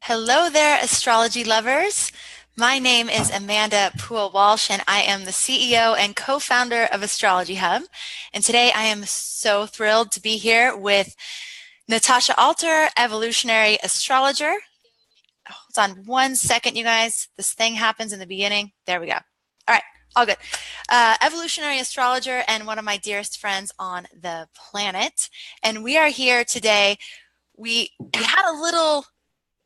Hello there, astrology lovers. My name is Amanda Walsh, and I am the CEO and co-founder of Astrology Hub. And today I am so thrilled to be here with Natasha Alter, evolutionary astrologer. Hold on 1 second, you guys. This thing happens in the beginning. There we go. All right, all good. Evolutionary astrologer and one of my dearest friends on the planet. And we are here today. We had a little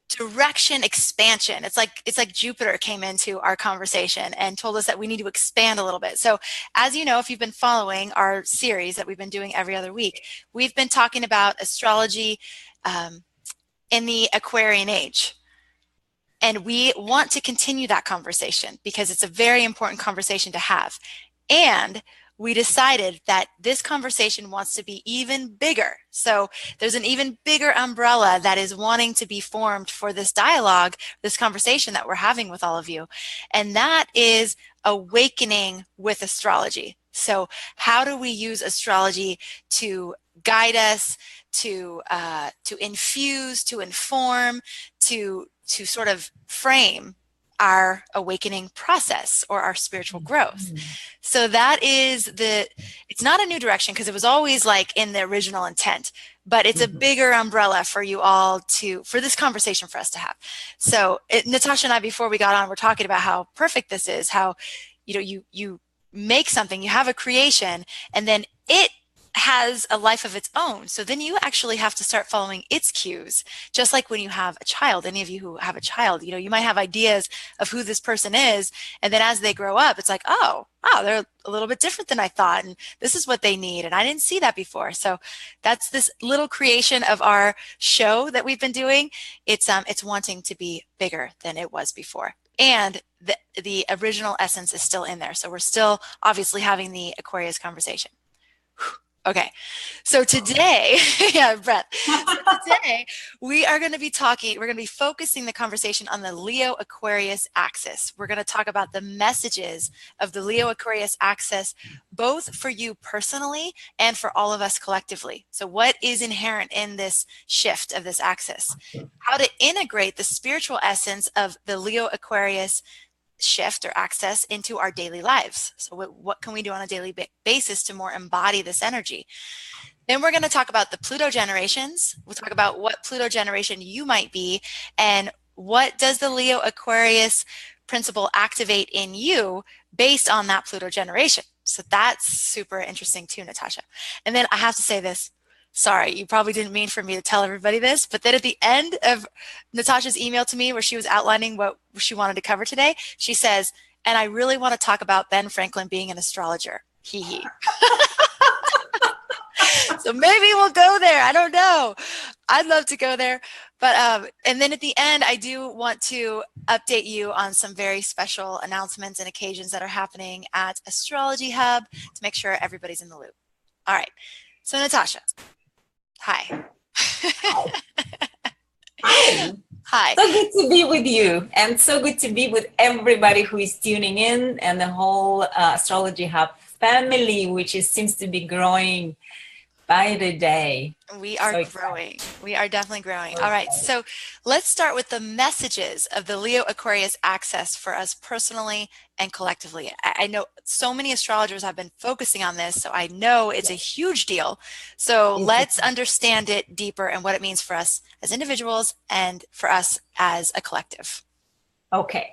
direction expansion. It's like Jupiter came into our conversation and told us that we need to expand a little bit. So as you know, if you've been following our series that we've been doing every other week, we've been talking about astrology in the Aquarian age. And we want to continue that conversation because it's a very important conversation to have. And we decided that this conversation wants to be even bigger. So there's an even bigger umbrella that is wanting to be formed for this dialogue, this conversation that we're having with all of you. And that is awakening with astrology. So how do we use astrology to guide us, to infuse, to inform, to sort of frame our awakening process or our spiritual growth? So that is it's not a new direction because it was always like in the original intent, but it's a bigger umbrella for you all for this conversation for us to have. So Natasha and I, before we got on, we're talking about how perfect this is, how, you make something, you have a creation, and then it has a life of its own. So then you actually have to start following its cues, just like when you have a child. Any of you who have a child, you might have ideas of who this person is. And then as they grow up, it's like, oh, wow, they're a little bit different than I thought. And this is what they need. And I didn't see that before. So that's this little creation of our show that we've been doing. It's wanting to be bigger than it was before. And the original essence is still in there. So we're still obviously having the Aquarius conversation. Okay, so today, yeah, breath. So today we are going to be focusing the conversation on the Leo-Aquarius axis. We're going to talk about the messages of the Leo-Aquarius axis, both for you personally and for all of us collectively. So what is inherent in this shift of this axis? How to integrate the spiritual essence of the Leo-Aquarius shift or access into our daily lives. So what can we do on a daily basis to more embody this energy? Then we're going to talk about the Pluto generations. We'll talk about what Pluto generation you might be and what does the Leo Aquarius principle activate in you based on that Pluto generation. So that's super interesting too, Natasha. And then I have to say this. Sorry, you probably didn't mean for me to tell everybody this, but then at the end of Natasha's email to me where she was outlining what she wanted to cover today, she says, and I really want to talk about Ben Franklin being an astrologer. Hee hee. So maybe we'll go there. I don't know. I'd love to go there. But and then at the end, I do want to update you on some very special announcements and occasions that are happening at Astrology Hub to make sure everybody's in the loop. All right. So Natasha. Hi. Hi. Hi. So good to be with you, and so good to be with everybody who is tuning in, and the whole Astrology Hub family, which seems to be growing by the day. We are growing. We are definitely growing. All right. So let's start with the messages of the Leo Aquarius axis for us personally and collectively. I know so many astrologers have been focusing on this, so I know it's a huge deal. So let's understand it deeper and what it means for us as individuals and for us as a collective. Okay.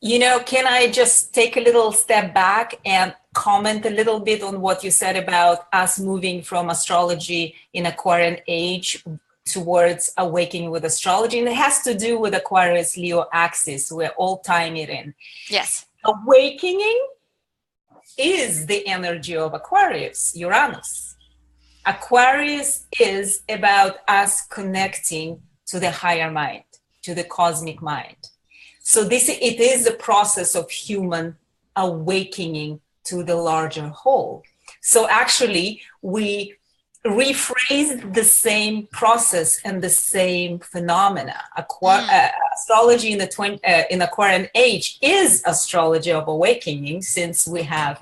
Can I just take a little step back and comment a little bit on what you said about us moving from astrology in Aquarian age towards awakening with astrology? And it has to do with Aquarius Leo axis. We're all tying it in. Yes. Awakening is the energy of Aquarius, Uranus. Aquarius is about us connecting to the higher mind, to the cosmic mind. So it is the process of human awakening to the larger whole. So actually, we rephrased the same process and the same phenomena. Astrology in in Aquarian age is astrology of awakening, since we have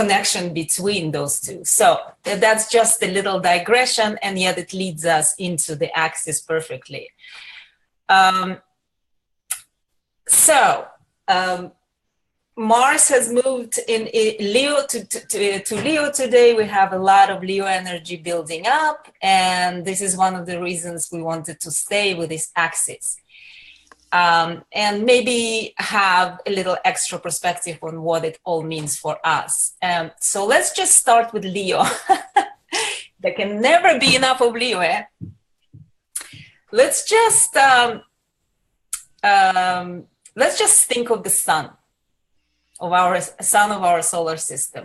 connection between those two. So that's just a little digression, and yet it leads us into the axis perfectly. Mars has moved in Leo to Leo today. We have a lot of Leo energy building up, and this is one of the reasons we wanted to stay with this axis. And maybe have a little extra perspective on what it all means for us. So let's just start with Leo. There can never be enough of Leo, eh? Let's just think of the sun of our solar system.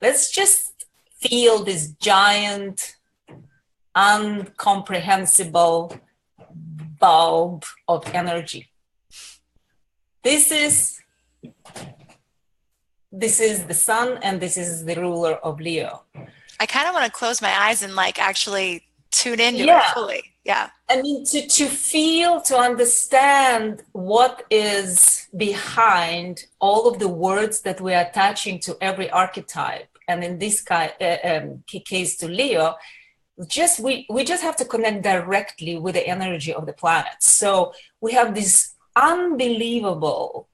Let's just feel this giant, incomprehensible bulb of energy. This is the sun, and this is the ruler of Leo. I kind of want to close my eyes and like actually tune into it fully. Yeah. I mean, to feel, to understand what is behind all of the words that we are attaching to every archetype, and in this case to Leo, we just have to connect directly with the energy of the planet. So we have this unbelievable,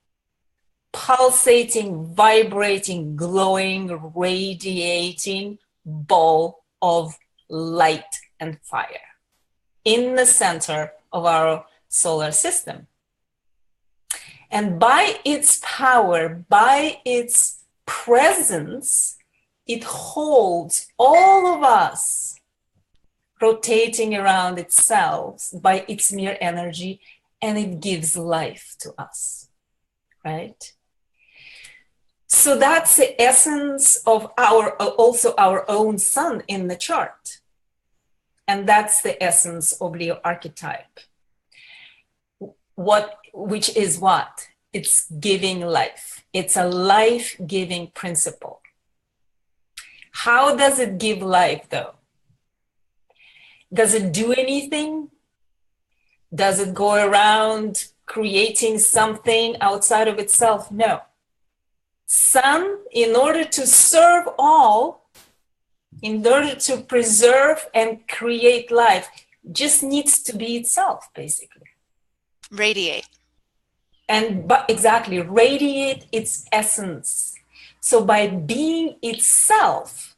pulsating, vibrating, glowing, radiating ball of light and fire in the center of our solar system. And by its power, by its presence, it holds all of us rotating around itself by its mere energy, and it gives life to us, right? So that's the essence of also our own sun in the chart. And that's the essence of Leo archetype. Which is what? It's giving life. It's a life-giving principle. How does it give life, though? Does it do anything? Does it go around creating something outside of itself? No. Sun, in order to serve all, in order to preserve and create life, just needs to be itself, basically. Radiate. Exactly, radiate its essence. So by being itself,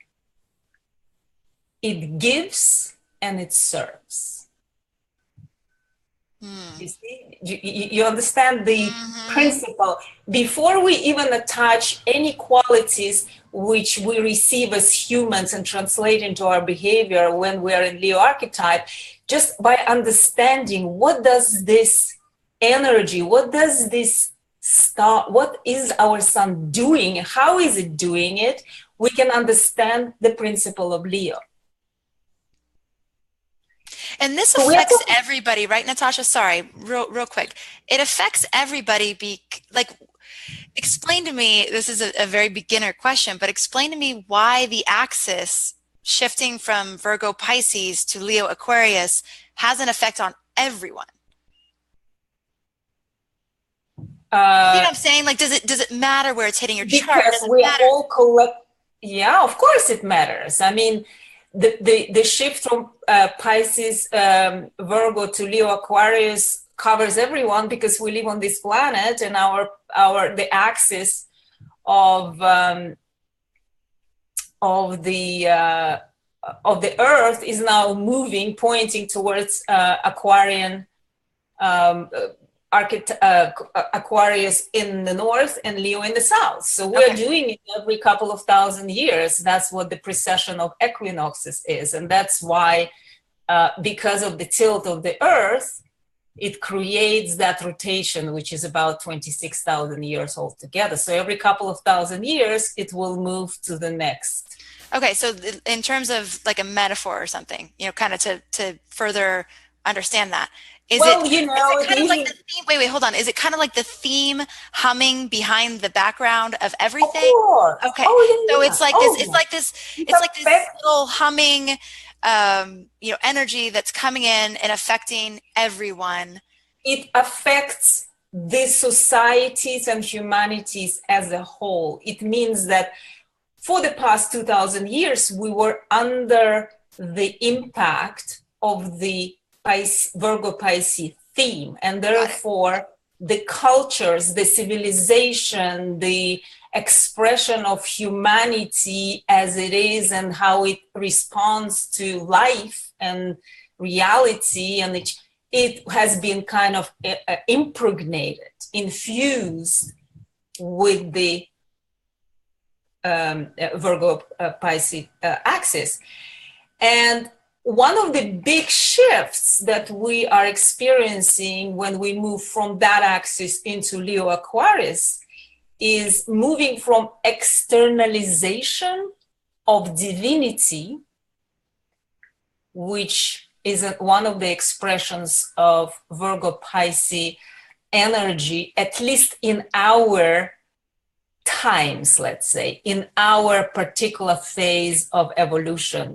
it gives and it serves. You see, you understand the principle. Before we even attach any qualities which we receive as humans and translate into our behavior when we are in Leo archetype, just by understanding what does this energy, what does this star, what is our sun doing, how is it doing it, we can understand the principle of Leo. And this affects everybody, right, Natasha? Sorry, real quick. It affects everybody. Explain to me, this is a very beginner question, but explain to me why the axis shifting from Virgo Pisces to Leo Aquarius has an effect on everyone. You know what I'm saying? Like, does it matter where it's hitting your chart? Because we all collect. Yeah, of course it matters. I mean, the shift from Pisces, Virgo to Leo Aquarius covers everyone, because we live on this planet, and the axis of the Earth is now moving, pointing towards Aquarian. Aquarius in the north and Leo in the south. So we're doing it every couple of thousand years. That's what the precession of equinoxes is. And that's why, because of the tilt of the Earth, it creates that rotation, which is about 26,000 years altogether. So every couple of thousand years, it will move to the next. Okay, so in terms of like a metaphor or something, kind of to further understand that, is it kind of like the theme? Wait, hold on. Is it kind of like the theme humming behind the background of everything? Of course. Okay. So it's like this little humming, energy that's coming in and affecting everyone. It affects the societies and humanities as a whole. It means that for the past 2000 years, we were under the impact of the Virgo Pisces theme, and therefore the cultures, the civilization, the expression of humanity as it is and how it responds to life and reality, and it has been kind of impregnated, infused with the Virgo Pisces axis. And one of the big shifts that we are experiencing when we move from that axis into Leo-Aquarius is moving from externalization of divinity, which is one of the expressions of Virgo Pisces energy, at least in our times, let's say, in our particular phase of evolution.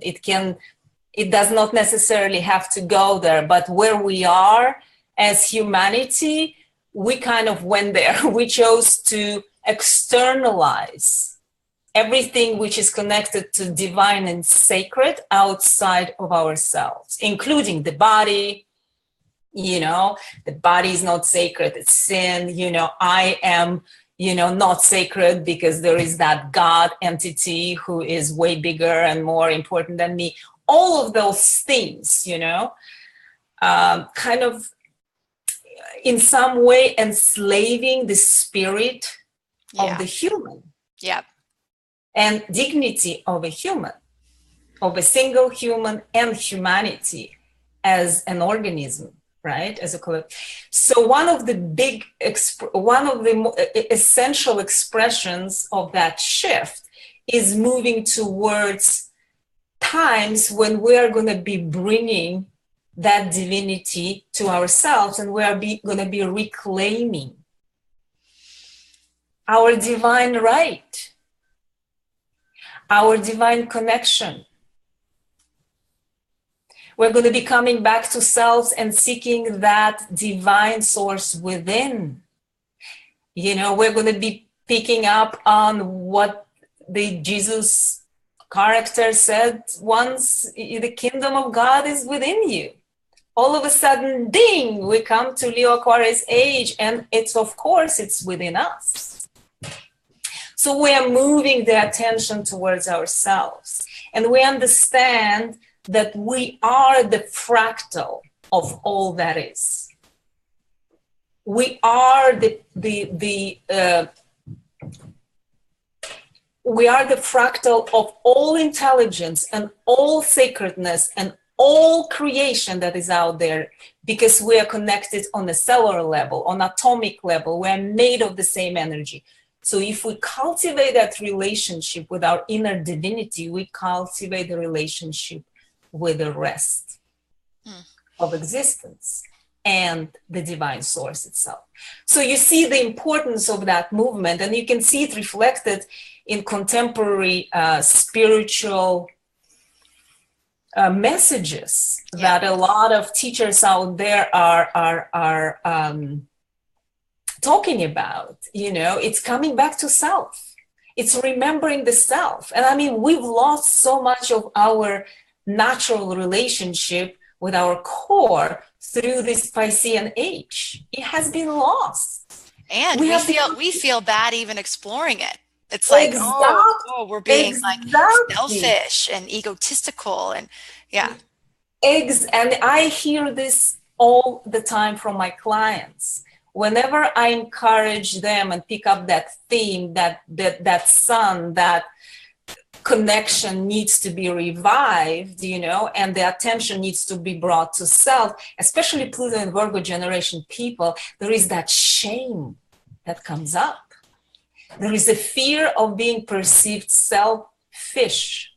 It does not necessarily have to go there, but where we are as humanity, we kind of went there. We chose to externalize everything which is connected to divine and sacred outside of ourselves, including the body. The body is not sacred, it's sin. I am, not sacred because there is that God entity who is way bigger and more important than me. All of those things, kind of in some way enslaving the spirit of the human. Yeah. And dignity of a human, of a single human and humanity as an organism, right? As a collective. So one of the essential expressions of that shift is moving towards times when we are going to be bringing that divinity to ourselves, and we are going to be reclaiming our divine right, our divine connection. We're going to be coming back to selves and seeking that divine source within. We're going to be picking up on what the Jesus character said once: the kingdom of God is within you. All of a sudden, ding, we come to Leo-Aquarius age, and it's within us. So we are moving the attention towards ourselves, and we understand that we are the fractal of all that is. We are the fractal of all intelligence and all sacredness and all creation that is out there, because we are connected on a cellular level, on atomic level. We are made of the same energy. So if we cultivate that relationship with our inner divinity, we cultivate the relationship with the rest of existence and the divine source itself. So you see the importance of that movement, and you can see it reflected in contemporary spiritual messages that a lot of teachers out there are talking about. It's coming back to self. It's remembering the self. And I mean, we've lost so much of our natural relationship with our core through this Piscean age. It has been lost. And we feel bad even exploring it. It's like, oh, we're being like selfish and egotistical, and and I hear this all the time from my clients. Whenever I encourage them and pick up that theme, that sun, that connection needs to be revived, and the attention needs to be brought to self, especially Pluto and Virgo generation people, there is that shame that comes up. There is a fear of being perceived selfish.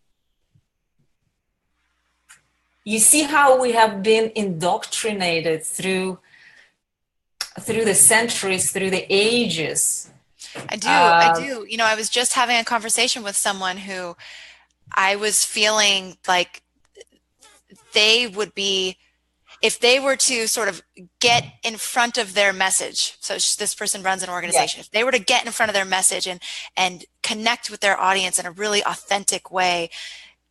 You see how we have been indoctrinated through the centuries, through the ages. I do. I was just having a conversation with someone who I was feeling like they would be if they were to sort of get in front of their message, so this person runs an organization, if they were to get in front of their message and connect with their audience in a really authentic way,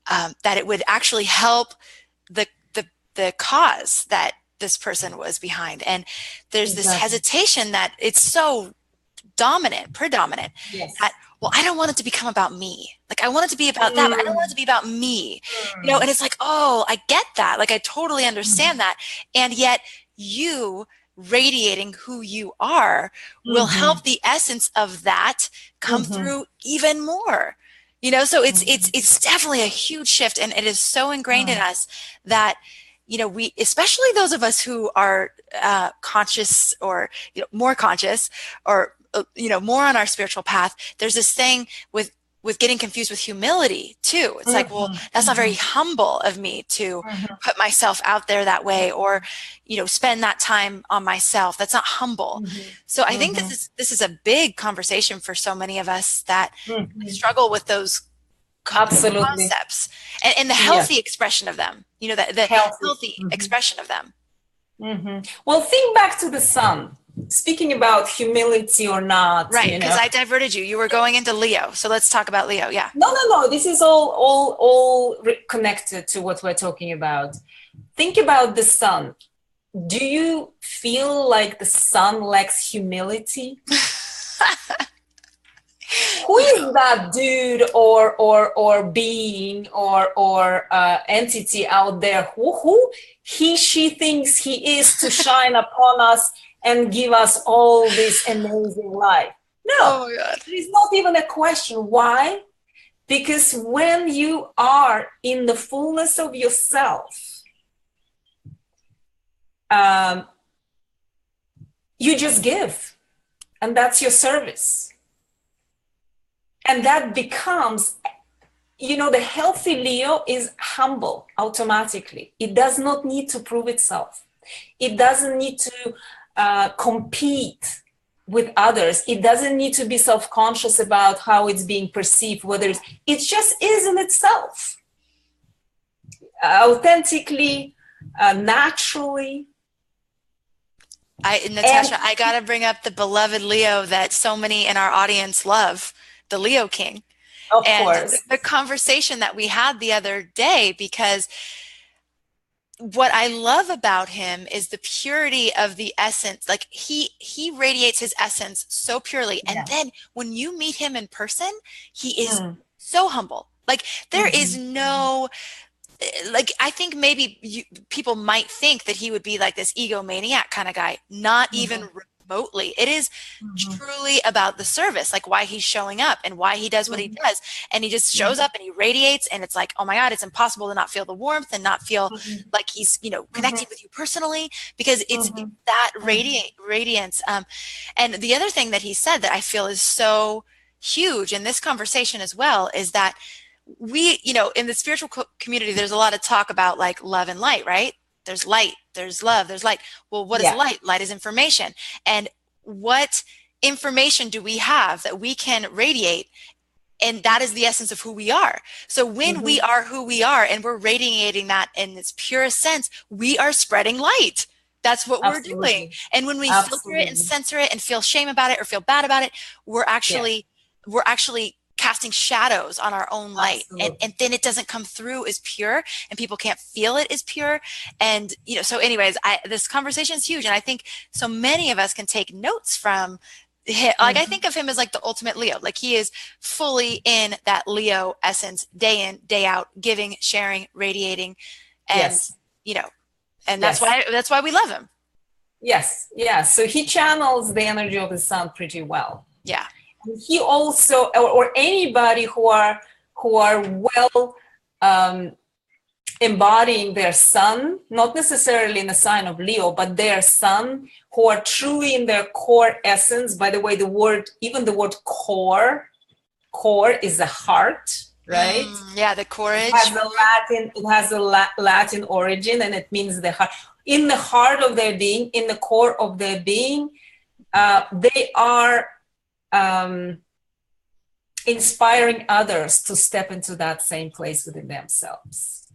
that it would actually help the cause that this person was behind. And there's this hesitation that it's so predominant, that, well, I don't want it to become about me. Like, I want it to be about them. I don't want it to be about me, you know? And it's like, oh, I get that. Like, I totally understand that. And yet you radiating who you are will help the essence of that come through even more, you know? So it's definitely a huge shift. And it is so ingrained in us that, you know, we, especially those of us who are conscious, or, you know, more conscious, or, you know, more on our spiritual path, there's this thing with getting confused with humility too. It's like, well, that's not very humble of me to put myself out there that way, or, you know, spend that time on myself. That's not humble. So I think this is a big conversation for so many of us that struggle with those concepts and the healthy expression of them, you know, the healthy expression of them. Well, think back to the sun. Speaking about humility or not, right? Because I diverted you. You were going into Leo, so let's talk about Leo. Yeah. No. This is all connected to what we're talking about. Think about the sun. Do you feel like the sun lacks humility? Who is that dude or being or entity out there who she thinks he is to shine upon us and give us all this amazing life? No, oh my God. It's not even a question. Why? Because when you are in the fullness of yourself, you just give, and that's your service. And that becomes, you know, the healthy Leo is humble automatically. It does not need to prove itself. It doesn't need to compete with others. It doesn't need to be self-conscious about how it's being perceived, whether it just is in itself. Authentically, naturally. Natasha, I got to bring up the beloved Leo that so many in our audience love, the Leo King. Of course. The conversation that we had the other day, because what I love about him is the purity of the essence. Like he radiates his essence so purely. And then when you meet him in person, he is so humble. Like there is no, like, I think maybe people might think that he would be like this egomaniac kind of guy, not even remotely. It is truly about the service, like why he's showing up and why he does what he does. And he just shows up and he radiates, and it's like, oh my God, it's impossible to not feel the warmth and not feel like he's, you know, connecting with you personally, because it's that radiance. And the other thing that he said that I feel is so huge in this conversation as well is that we, you know, in the spiritual community, there's a lot of talk about like love and light, right? There's light, there's love, there's light. Well, what is light? Light is information. And what information do we have that we can radiate? And that is the essence of who we are. So when we are who we are and we're radiating that in its purest sense, we are spreading light. That's what we're doing. And when we filter it and censor it and feel shame about it or feel bad about it, we're actually casting shadows on our own light. And then it doesn't come through as pure, and people can't feel it as pure. And, you know, so anyways, this conversation is huge. And I think so many of us can take notes from him. Like, I think of him as like the ultimate Leo. Like he is fully in that Leo essence, day in, day out, giving, sharing, radiating. And, you know, and that's why we love him. Yes. Yeah. So he channels the energy of the sun pretty well. Yeah. He also, or anybody who are well embodying their sun, not necessarily in the sign of Leo, but their sun, who are truly in their core essence. By the way, the word core is the heart, right? Yeah, the courage. It has a Latin origin, and it means the heart. In the heart of their being, in the core of their being, they are inspiring others to step into that same place within themselves.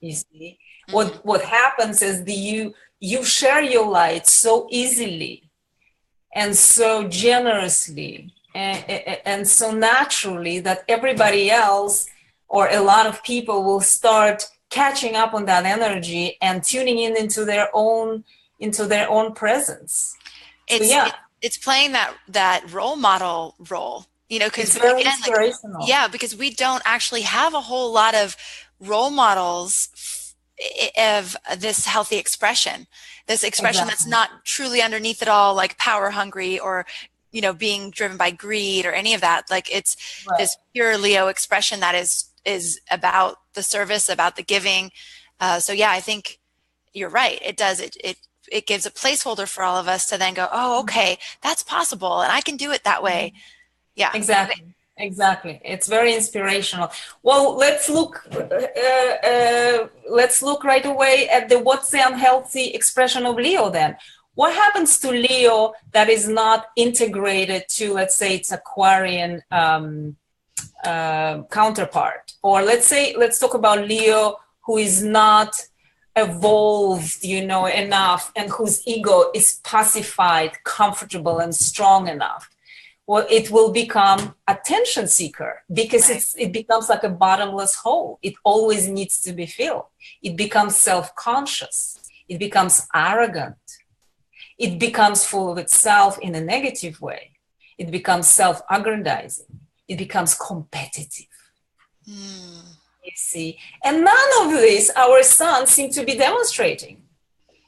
You see, Mm-hmm. What happens is you share your light so easily and so generously and so naturally that everybody else or a lot of people will start catching up on that energy and tuning in into their own presence. So It's yeah, it, it's playing that role model role, because it's very again, like, inspirational. yeah, because we don't actually have a whole lot of role models of this healthy expression, this expression that's Exactly. not truly underneath it all, like power hungry or being driven by greed or any of that. Like it's Right. this pure Leo expression that is about the service, about the giving. So yeah, I think you're right. It does. It gives a placeholder for all of us to then go, oh, okay, that's possible, and I can do it that way. Yeah. Exactly. It's very inspirational. Well, let's look right away at what's the unhealthy expression of Leo then. What happens to Leo that is not integrated to, let's say, its Aquarian counterpart? Or let's talk about Leo who is not evolved, enough, and whose ego is pacified, comfortable, and strong enough. Well, it will become attention seeker because Right. it becomes like a bottomless hole. It always needs to be filled. It becomes self-conscious. It becomes arrogant. It becomes full of itself in a negative way. It becomes self-aggrandizing. It becomes competitive. You see, and none of this our sun seem to be demonstrating.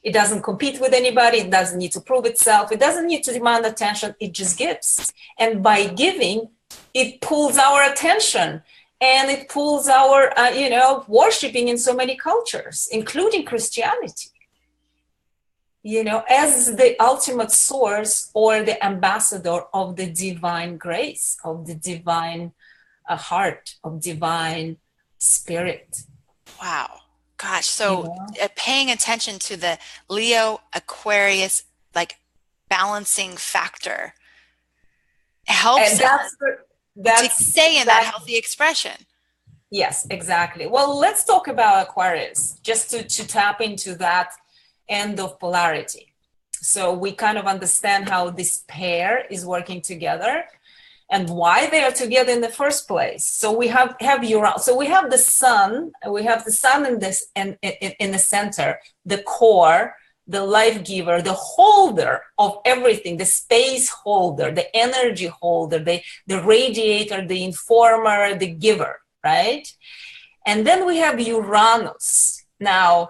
It doesn't compete with anybody. It doesn't need to prove itself. It doesn't need to demand attention. It just gives. And by giving, it pulls our attention and it pulls our, worshiping in so many cultures, including Christianity, as the ultimate source or the ambassador of the divine grace, of the divine heart, of divine spirit. Wow. Gosh. You So know? paying attention to the Leo Aquarius, like balancing factor helps And to stay in that that's healthy expression. yes, exactly. Well, let's talk about Aquarius, just to tap into that end of polarity. So we kind of understand how this pair is working together and why they are together in the first place. So we have Uranus. So we have the sun. We have the sun in this and in the center, the core, the life giver, the holder of everything, the space holder, the energy holder, the radiator, the informer, the giver, right? And then we have Uranus. Now,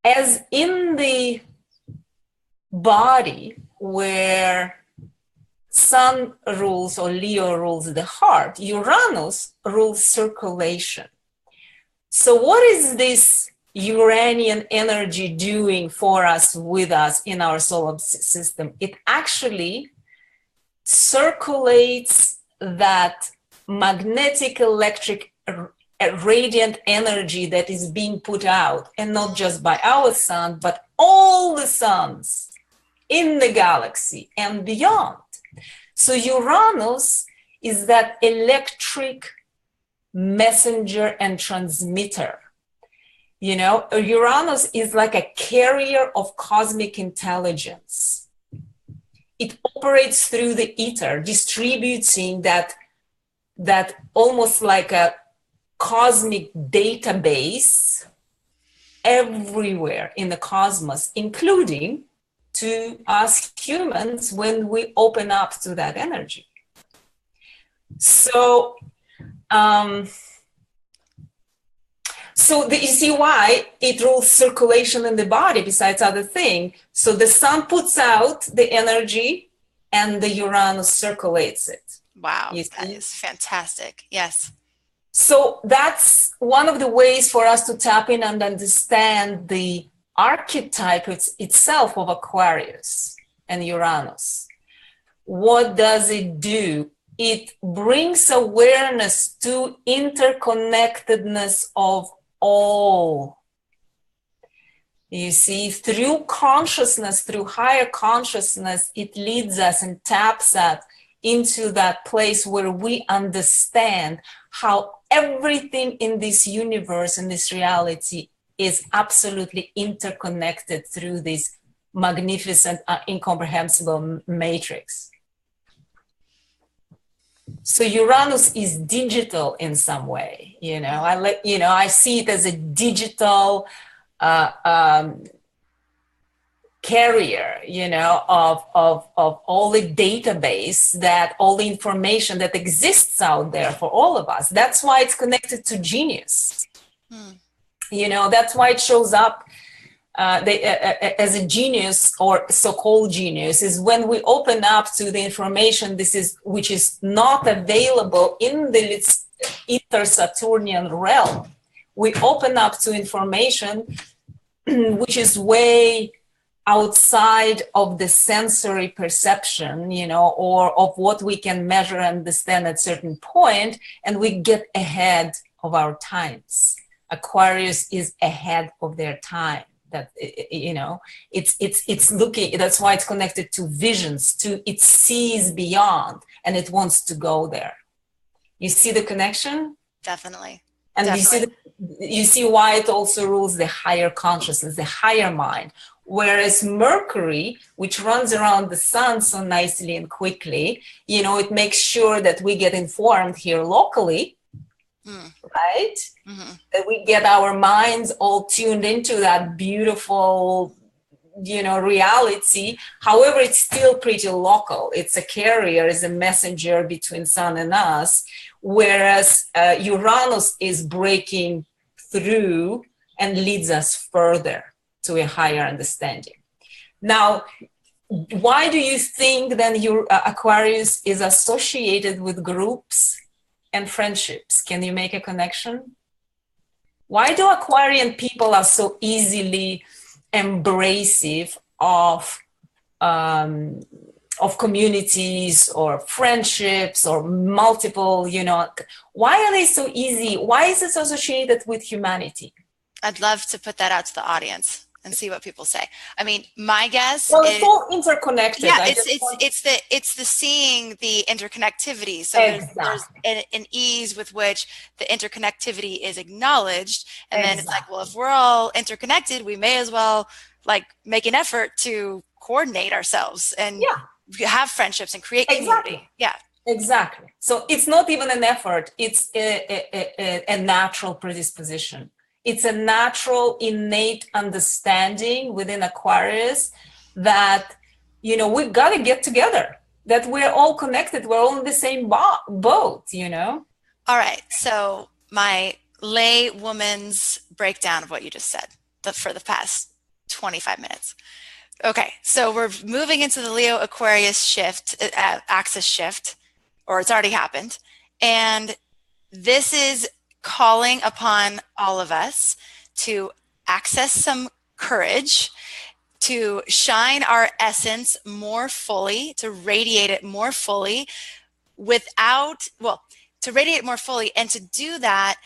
as in the body where Sun rules or Leo rules the heart, Uranus rules circulation. So what is this Uranian energy doing for us, with us in our solar system? It actually circulates that magnetic electric radiant energy that is being put out, and not just by our sun, but all the suns in the galaxy and beyond. So Uranus is that electric messenger and transmitter. Uranus is like a carrier of cosmic intelligence. It operates through the ether, distributing that almost like a cosmic database everywhere in the cosmos, including to us humans when we open up to that energy. So, you see why it rules circulation in the body besides other thing. So the sun puts out the energy and the Uranus circulates it. Wow, that is fantastic. Yes. So that's one of the ways for us to tap in and understand the archetype itself of Aquarius and Uranus. What does it do? It brings awareness to interconnectedness of all. You see, through consciousness, through higher consciousness, it leads us and taps us into that place where we understand how everything in this universe, in this reality, is absolutely interconnected through this magnificent, incomprehensible matrix. So Uranus is digital in some way, I see it as a digital carrier, of all the database, that all the information that exists out there for all of us. That's why it's connected to genius. That's why it shows up as a genius, or so-called genius, is when we open up to the information which is not available in the inter-Saturnian realm. We open up to information which is way outside of the sensory perception, or of what we can measure and understand at a certain point, and we get ahead of our times. Aquarius is ahead of their time. That, it's looking, that's why it's connected to visions, it sees beyond, and it wants to go there. You see the connection? Definitely. And Definitely. you see why it also rules the higher consciousness, the higher mind. Whereas Mercury, which runs around the sun so nicely and quickly, it makes sure that we get informed here locally, right? Mm-hmm. That we get our minds all tuned into that beautiful, reality. However, it's still pretty local. It's a carrier, it's a messenger between sun and us. Whereas Uranus is breaking through and leads us further to a higher understanding. Now, why do you think then your Aquarius is associated with groups and friendships? Can you make a connection? Why do Aquarian people are so easily embracive of communities or friendships or multiple, why are they so easy? Why is it associated with humanity? I'd love to put that out to the audience and see what people say. I mean, my guess it's all interconnected. Yeah, it's the seeing the interconnectivity. So there's an ease with which the interconnectivity is acknowledged. And then it's like, well, if we're all interconnected, we may as well make an effort to coordinate ourselves and have friendships and create community. Yeah. Exactly. So it's not even an effort. It's a natural predisposition. It's a natural, innate understanding within Aquarius that, we've got to get together, that we're all connected. We're all in the same boat, All right. So my lay woman's breakdown of what you just said for the past 25 minutes. Okay. So we're moving into the Leo-Aquarius shift, axis shift, or it's already happened. And this is calling upon all of us to access some courage, to shine our essence more fully, to radiate it more fully to radiate more fully, and to do that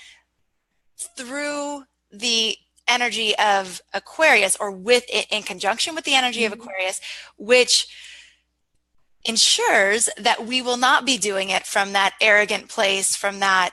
through the energy of Aquarius, or with it in conjunction with the energy of Aquarius, which ensures that we will not be doing it from that arrogant place, from that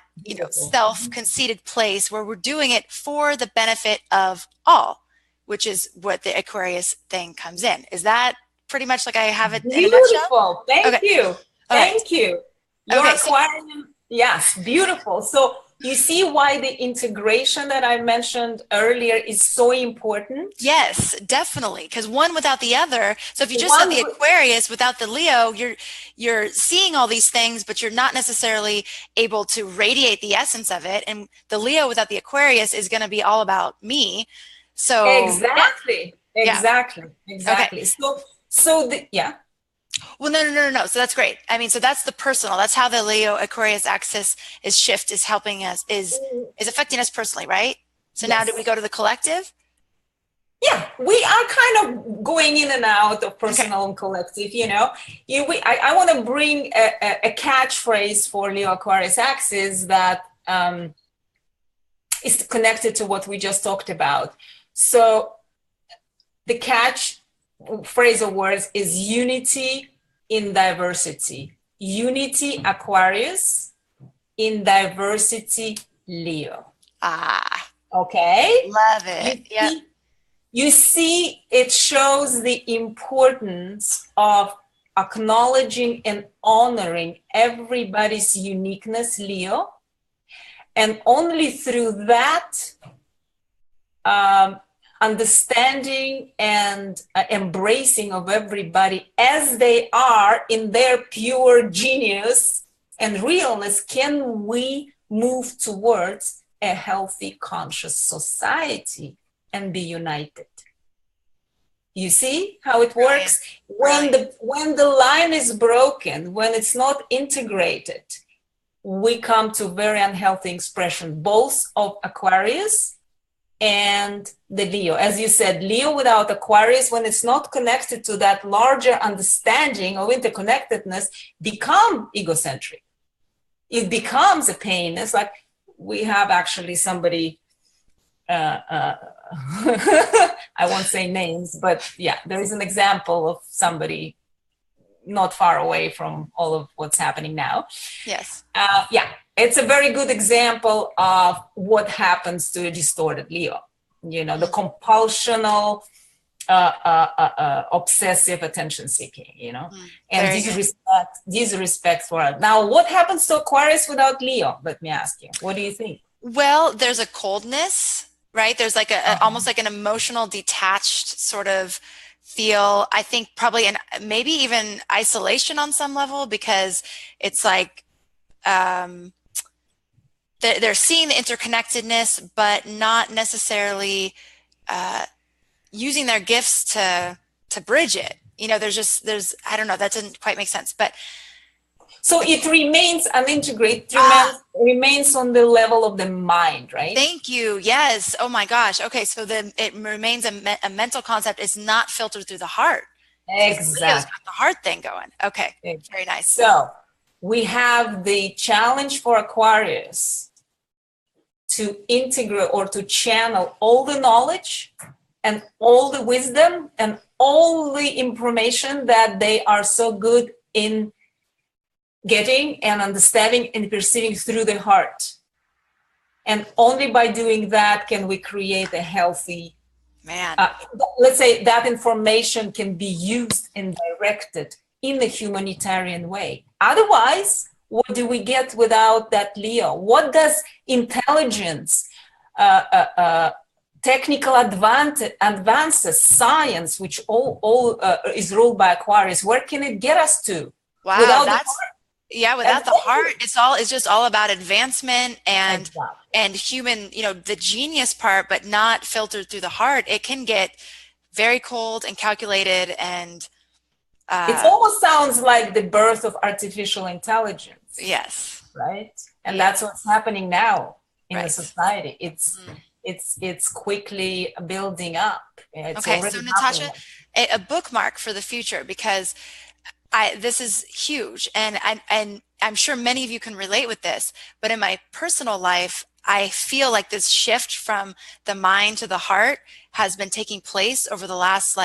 self-conceited place, where we're doing it for the benefit of all, which is what the Aquarius thing comes in. Is that pretty much like I have it in a nutshell? Beautiful. Thank you. Thank you. Your Aquarium, yes, beautiful. So you see why the integration that I mentioned earlier is so important? Yes, definitely. Because one without the other. So if you just have the Aquarius without the Leo, you're seeing all these things, but you're not necessarily able to radiate the essence of it. And the Leo without the Aquarius is going to be all about me. So exactly. Okay. Well, no. So that's great. I mean, so that's the personal. That's how the Leo-Aquarius axis is helping us, is affecting us personally, right? So now, do we go to the collective? Yeah, we are kind of going in and out of personal and collective. I want to bring a catchphrase for Leo-Aquarius axis that is connected to what we just talked about. So the catch phrase of words is unity in diversity. Unity Aquarius, in diversity Leo. Okay. Love You it. Yep. see, you see, it shows the importance of acknowledging and honoring everybody's uniqueness, Leo. And only through that understanding and embracing of everybody as they are in their pure genius and realness can we move towards a healthy, conscious society and be united. You see how it works? When the line is broken, when it's not integrated, we come to very unhealthy expression, both of Aquarius and the Leo. As you said, Leo without Aquarius, when it's not connected to that larger understanding of interconnectedness, become egocentric. It becomes a pain. It's like we have actually somebody, I won't say names, but yeah, there is an example of somebody not far away from all of what's happening now. Yes. Yeah, it's a very good example of what happens to a distorted Leo. You know, the compulsional, obsessive attention seeking, you know, and disrespect for it. Now, what happens to Aquarius without Leo? Let me ask you. What do you think? Well, there's a coldness, right? There's like almost like an emotional detached sort of feel. I think probably maybe even isolation on some level, because it's like they're seeing the interconnectedness, but not necessarily using their gifts to bridge it. You know, there's I don't know, that doesn't quite make sense, but so it remains unintegrated, remains on the level of the mind, right? Thank you. Yes. Oh my gosh. Okay, so then it remains a mental concept. It's not filtered through the heart. Exactly. So Leo's got the heart thing going. Okay. Exactly. Very nice. So we have the challenge for Aquarius to integrate or to channel all the knowledge and all the wisdom and all the information that they are so good in getting and understanding and perceiving through the heart. And only by doing that can we create a healthy, let's say that information can be used and directed in a humanitarian way. Otherwise, what do we get without that Leo? What does intelligence, technical advances, science, which all is ruled by Aquarius, where can it get us to? Wow, without without the heart, it's just all about advancement and human, you know, the genius part, but not filtered through the heart. It can get very cold and calculated, and it almost sounds like the birth of artificial intelligence. Yes. Right? And that's what's happening now in the society. It's quickly building up. Okay, so Natasha, a bookmark for the future, because this is huge, and I'm sure many of you can relate with this, but in my personal life, I feel like this shift from the mind to the heart has been taking place over the last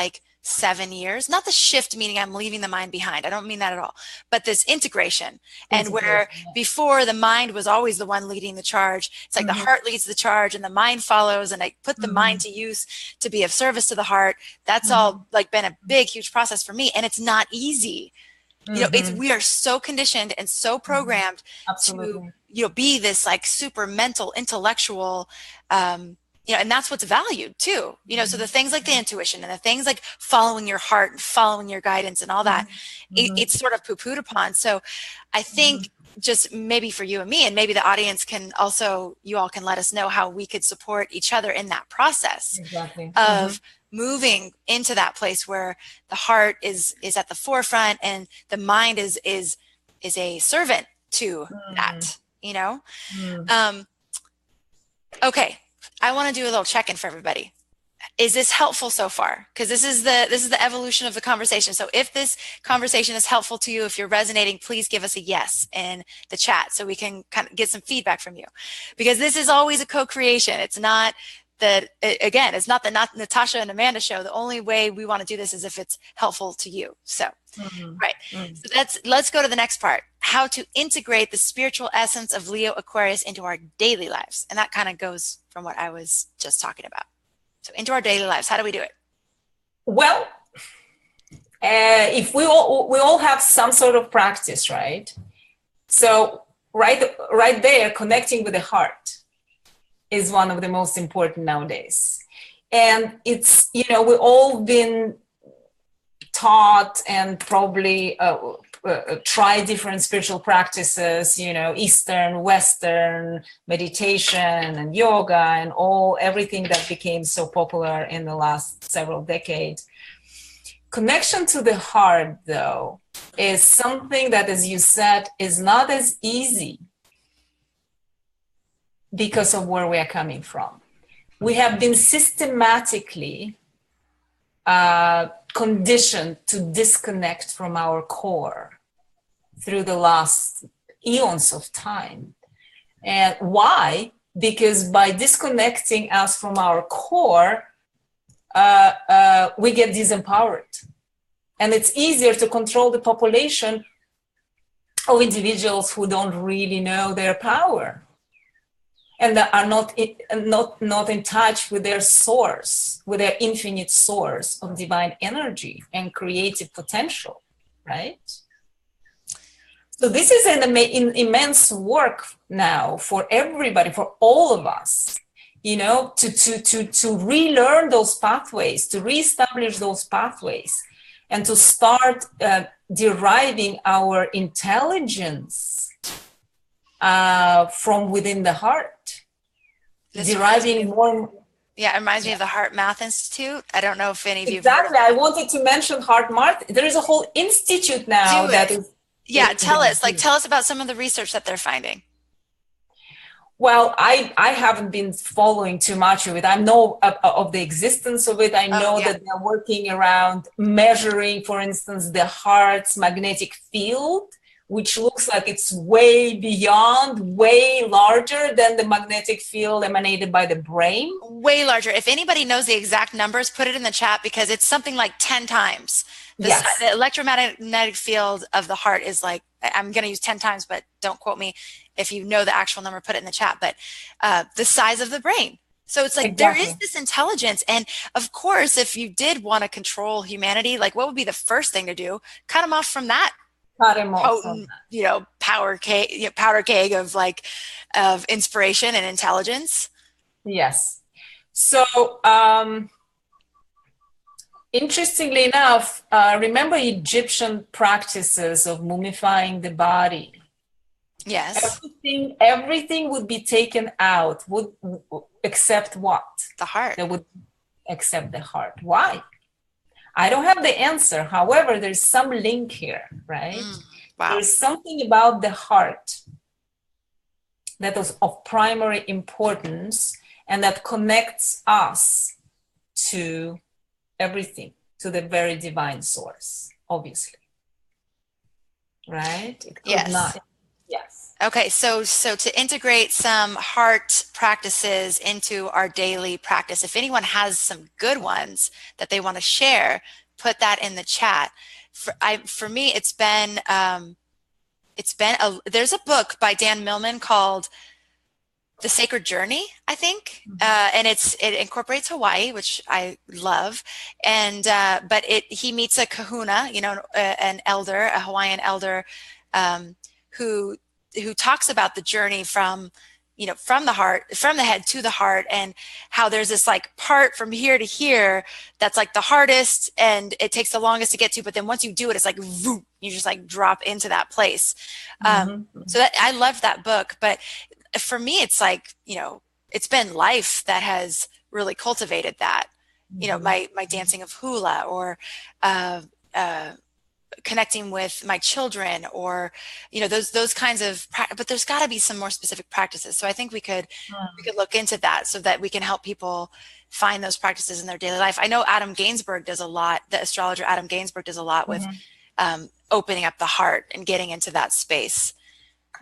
7 years. Not the shift meaning I'm leaving the mind behind. I don't mean that at all. But this integration. And where before the mind was always the one leading the charge, it's like the heart leads the charge and the mind follows, and I put the mind to use to be of service to the heart. That's all been a big, huge process for me. And it's not easy. You know, we are so conditioned and so programmed to, be this super mental, intellectual, and that's what's valued too. So the things like the intuition and the things like following your heart and following your guidance and all that, it's sort of poo-pooed upon. So I think just maybe for you and me, and maybe the audience can also, you all can let us know how we could support each other in that process of moving into that place where the heart is at the forefront and the mind is a servant to that, okay. I want to do a little check-in for everybody. Is this helpful so far? Because this is the evolution of the conversation. So if this conversation is helpful to you, if you're resonating, please give us a yes in the chat so we can kind of get some feedback from you. Because this is always a co-creation. It's not it's not the Natasha and Amanda show. The only way we want to do this is if it's helpful to you. So, right. So let's go to the next part. how to integrate the spiritual essence of Leo-Aquarius into our daily lives. And that kind of goes from what I was just talking about. So into our daily lives, how do we do it? Well, if we all have some sort of practice, right? So right there, connecting with the heart is one of the most important nowadays. And it's, we've all been taught and probably try different spiritual practices, Eastern, Western, meditation and yoga and everything that became so popular in the last several decades. Connection to the heart, though, is something that, as you said, is not as easy because of where we are coming from. We have been systematically conditioned to disconnect from our core through the last eons of time. And why? Because by disconnecting us from our core, we get disempowered. And it's easier to control the population of individuals who don't really know their power and that are not in touch with their source, with their infinite source of divine energy and creative potential, right? So this is an immense work now for everybody, for all of us, to relearn those pathways, to reestablish those pathways, and to start deriving our intelligence from within the heart. Deriving more. Yeah, it reminds me of the Heart Math Institute. I don't know if any of you. Exactly. I wanted to mention Heart Math. There is a whole institute now that is. Yeah, tell us about some of the research that they're finding. Well, I haven't been following too much of it. I know of the existence of it. I know that they're working around measuring, for instance, the heart's magnetic field, which looks like it's way beyond, way larger than the magnetic field emanated by the brain. Way larger. If anybody knows the exact numbers, put it in the chat, because it's something like 10 times. The electromagnetic field of the heart is like, I'm going to use 10 times, but don't quote me. If you know the actual number, put it in the chat. But the size of the brain. So it's like there is this intelligence. And of course, if you did want to control humanity, like what would be the first thing to do? Cut them off from that. Potent, powder keg of inspiration and intelligence. Yes. So interestingly enough, remember Egyptian practices of mummifying the body. Yes. Everything would be taken out, except what? The heart. They would accept the heart. Why? I don't have the answer. However, there's some link here, right? Wow. There's something about the heart that is of primary importance and that connects us to everything, to the very divine source, obviously. Right? Yes. Yes. Okay, so to integrate some heart practices into our daily practice, if anyone has some good ones that they want to share, put that in the chat. For me, there's a book by Dan Millman called The Sacred Journey, I think, and it incorporates Hawaii, which I love, and but he meets a kahuna, an elder, a Hawaiian elder, who talks about the journey from the heart, from the head to the heart, and how there's this like part from here to here that's like the hardest and it takes the longest to get to, but then once you do it, it's like vroom, you just like drop into that place. So that I loved that book, but for me, it's like, it's been life that has really cultivated that, my dancing of hula, or connecting with my children, or those kinds of but there's got to be some more specific practices. So I think we could look into that so that we can help people find those practices in their daily life. I know Adam Gainsbourg does a lot, the astrologer Adam Gainsbourg does a lot with opening up the heart and getting into that space.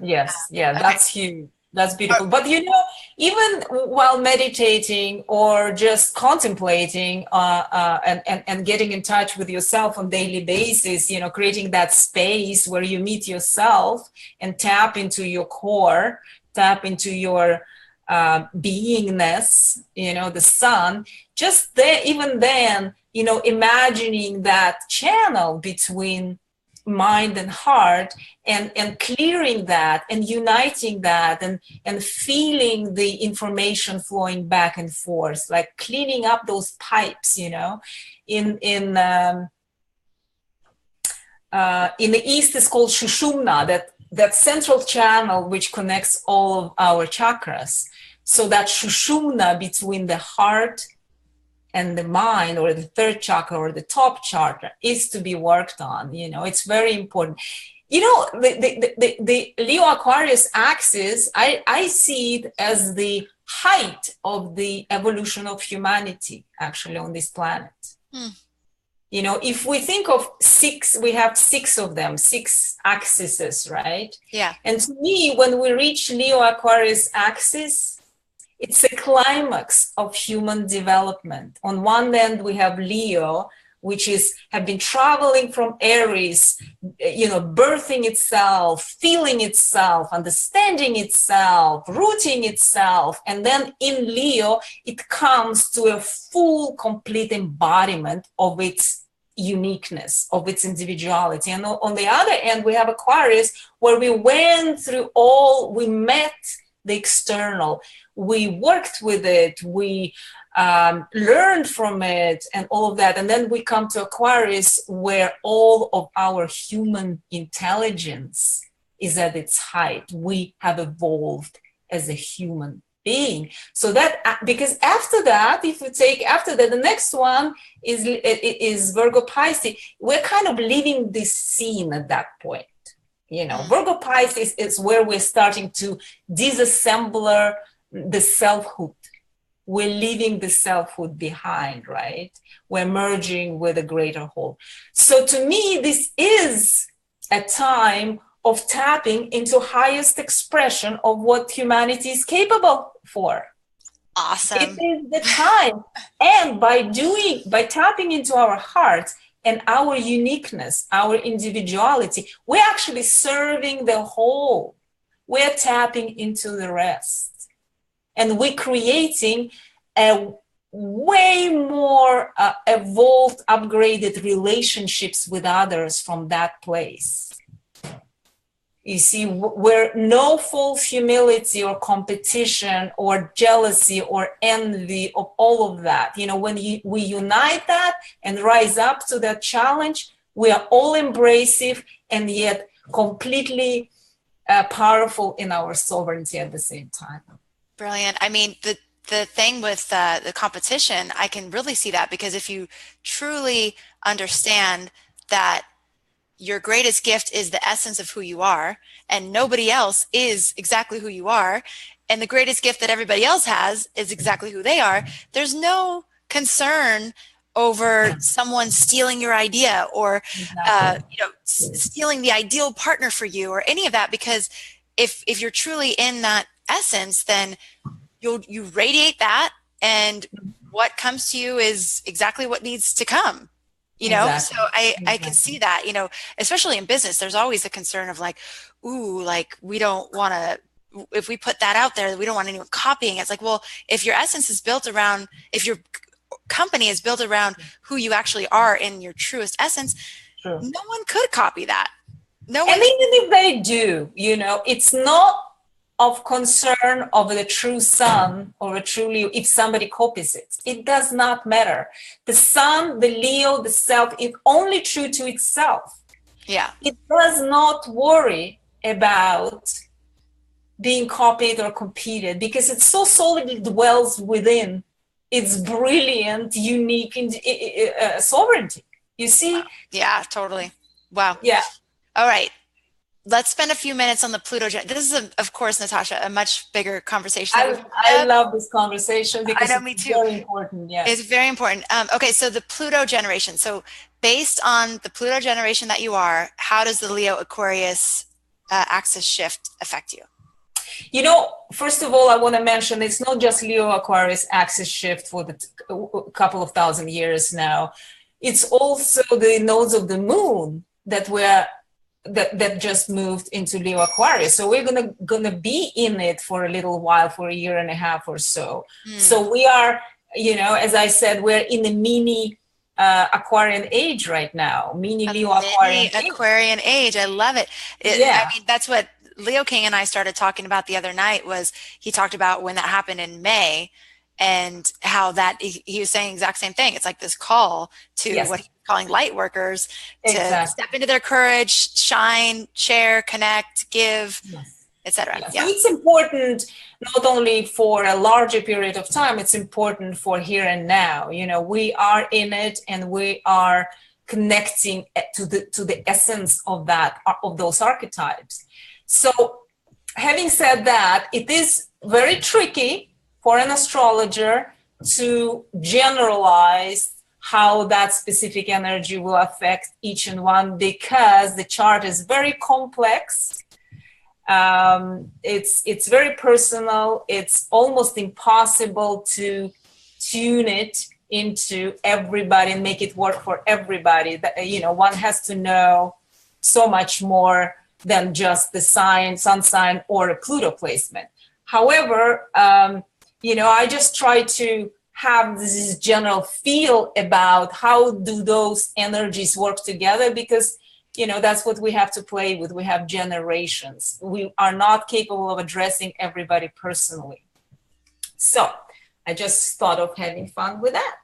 Yes, yeah, that's huge. That's beautiful. But even while meditating or just contemplating and getting in touch with yourself on daily basis, creating that space where you meet yourself and tap into your core, tap into your beingness, the sun, just there, even then, imagining that channel between mind and heart, and clearing that and uniting that, and feeling the information flowing back and forth, like cleaning up those pipes, in the East is called Shushumna, that central channel which connects all of our chakras. So that Shushumna between the heart and the mind, or the third chakra, or the top chakra, is to be worked on. It's very important. The Leo-Aquarius axis, I see it as the height of the evolution of humanity, actually, on this planet. If we think of six, we have six of them, six axes, right? Yeah. And to me, when we reach Leo-Aquarius axis, it's a climax of human development. On one end, we have Leo, which have been traveling from Aries, birthing itself, feeling itself, understanding itself, rooting itself. And then in Leo, it comes to a full, complete embodiment of its uniqueness, of its individuality. And on the other end, we have Aquarius, where we went through we met the external, we worked with it, we learned from it, and all of that. And then we come to Aquarius, where all of our human intelligence is at its height. We have evolved as a human being. So that, because after that, if we take after that, the next one is Virgo Pisces. We're kind of leaving this scene at that point. Virgo Pisces is where we're starting to disassemble the selfhood. We're leaving the selfhood behind, right? We're merging with a greater whole. So to me, this is a time of tapping into highest expression of what humanity is capable for. Awesome. It is the time. And by tapping into our hearts and our uniqueness, our individuality, we're actually serving the whole. We're tapping into the rest. And we're creating a way more evolved, upgraded relationships with others from that place. You see, where no false humility or competition or jealousy or envy of all of that. When we unite that and rise up to that challenge, we are all embracive and yet completely powerful in our sovereignty at the same time. Brilliant. I mean, the thing with the competition, I can really see that, because if you truly understand that your greatest gift is the essence of who you are, and nobody else is exactly who you are, and the greatest gift that everybody else has is exactly who they are, there's no concern over someone stealing your idea, or stealing the ideal partner for you, or any of that, because if you're truly in that essence, then you radiate that, and what comes to you is exactly what needs to come. Exactly. So I can see that, especially in business, there's always a concern of like, ooh, like we don't want to, if we put that out there, we don't want anyone copying it. It's like, well, if your essence is built around, if your company is built around who you actually are in your truest essence, True. No one could copy that. No one. And even if they do, it's not of concern of the true sun or a true Leo if somebody copies it. It does not matter. The sun, the Leo, the self is only true to itself. Yeah. It does not worry about being copied or competed, because it so solidly dwells within its brilliant, unique sovereignty. You see? Yeah, totally. Wow. Yeah. All right. Let's spend a few minutes on the Pluto. This is, of course, Natasha, a much bigger conversation. I love this conversation because it's very important. Yeah, it's very important. Okay, so the Pluto generation. So based on the Pluto generation that you are, how does the Leo-Aquarius axis shift affect you? You know, first of all, I want to mention it's not just Leo-Aquarius axis shift for the couple of thousand years now. It's also the nodes of the moon that just moved into Leo-Aquarius. So we're gonna be in it for a little while, for a year and a half or so. So we are, you know, as I said, we're in a mini Aquarian age right now, mini Leo Aquarian age. I love it. Yeah. I mean, that's what Leo King and I started talking about the other night. Was he talked about when that happened in May, and how that he was saying the exact same thing. It's like this call to what he's calling light workers to step into their courage, shine, share, connect, give, etc. So it's important not only for a larger period of time, it's important for here and now. You know, we are in it and we are connecting to the essence of that, of those archetypes. So having said that, it is very tricky for an astrologer to generalize how that specific energy will affect each and one, because the chart is very complex. It's very personal. It's almost impossible to tune it into everybody and make it work for everybody. That, you know, one has to know so much more than just the sign, sun sign, or a Pluto placement. However, you know, I just try to have this general feel about how do those energies work together, because you know, that's what we have to play with. We have generations. We are not capable of addressing everybody personally. So I just thought of having fun with that.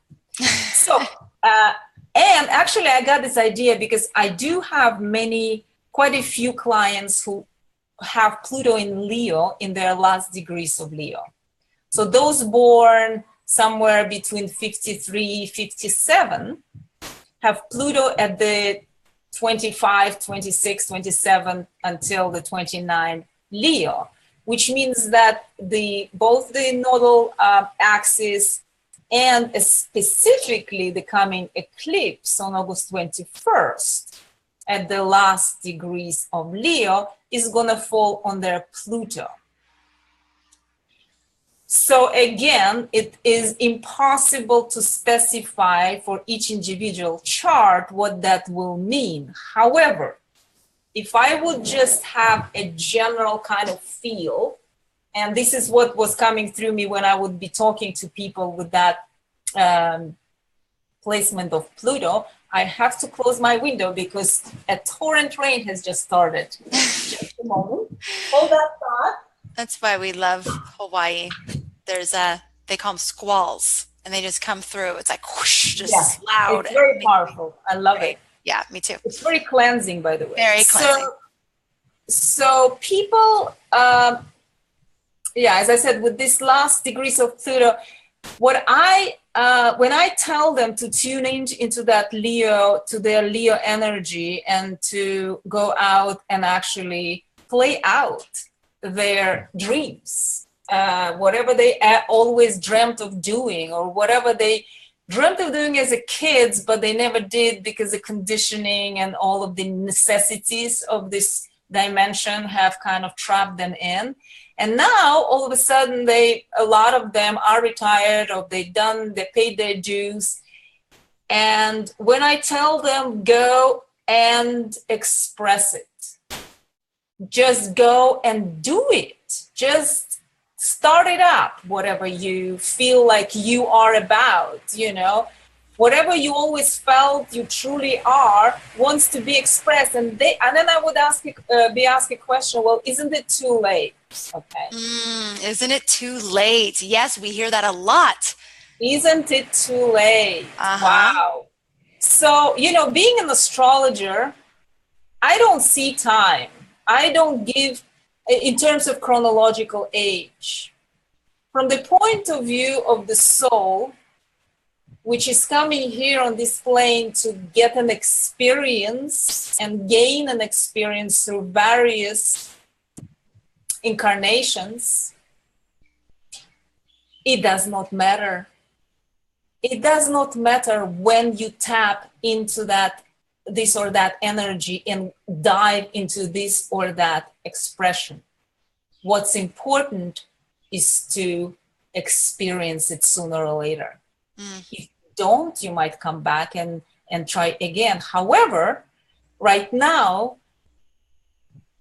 So, and actually I got this idea because I do have quite a few clients who have Pluto in Leo in their last degrees of Leo. So those born somewhere between 53, 57 have Pluto at the 25, 26, 27 until the 29 Leo, which means that both the nodal axis and specifically the coming eclipse on August 21st at the last degrees of Leo is going to fall on their Pluto. So again, it is impossible to specify for each individual chart what that will mean. However, if I would just have a general kind of feel, and this is what was coming through me when I would be talking to people with that placement of Pluto, I have to close my window because a torrent rain has just started. Just a moment. Hold that thought. That's why we love Hawaii. They call them squalls, and they just come through. It's like whoosh, just loud. It's very powerful. I love it. Yeah, me too. It's very cleansing, by the way. Very cleansing. So people, as I said, with this last degrees of Pluto, when I tell them to tune into that Leo, to their Leo energy, and to go out and actually play out their dreams, whatever they always dreamt of doing, or whatever they dreamt of doing as a kids, but they never did because the conditioning and all of the necessities of this dimension have kind of trapped them in. And now all of a sudden a lot of them are retired, or they paid their dues. And when I tell them go and express it, just go and do it, just start it up, whatever you feel like you are about, you know, whatever you always felt you truly are wants to be expressed. And then I would be asked a question, well, isn't it too late? Okay. Isn't it too late? Yes, we hear that a lot. Isn't it too late? Wow. So, you know, being an astrologer, I don't see time. I don't give, in terms of chronological age. From the point of view of the soul, which is coming here on this plane to get an experience and gain an experience through various incarnations, it does not matter. It does not matter when you tap into this or that energy and dive into this or that expression. What's important is to experience it sooner or later. If you don't, you might come back and try again. However, right now,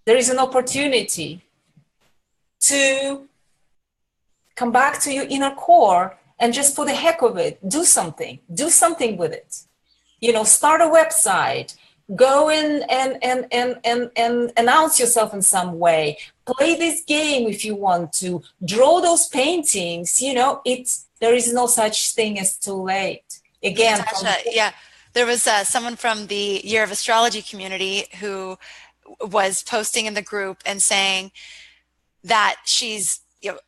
there is an opportunity to come back to your inner core and just for the heck of it, do something with it. Start a website, go in and announce yourself in some way, play this game if you want to, draw those paintings. There is no such thing as too late. Again, Natasha, yeah, there was someone from the Year of Astrology community who was posting in the group and saying that she's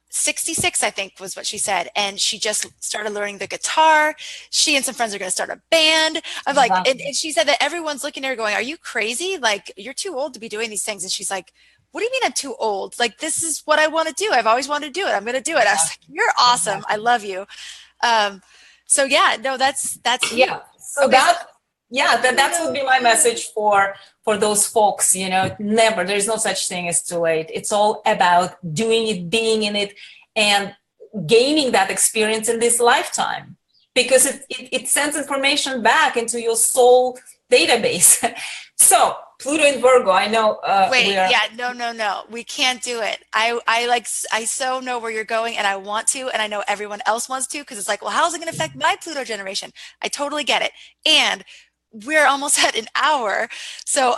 66, I think was what she said, and she just started learning the guitar. She and some friends are going to start a band. I'm like, and she said that everyone's looking at her going, are you crazy? Like, you're too old to be doing these things. And she's like, what do you mean I'm too old? Like, this is what I want to do. I've always wanted to do it. I'm going to do it. I was like, you're awesome. I love you. So yeah, no, that's yeah. So okay. That would be my message for those folks. Never, there's no such thing as too late. It's all about doing it, being in it, and gaining that experience in this lifetime, because it sends information back into your soul database. So Pluto in Virgo, I know. No, we can't do it. I so know where you're going, and I want to, and I know everyone else wants to, because it's like, well, how's it going to affect my Pluto generation? I totally get it, and we're almost at an hour, so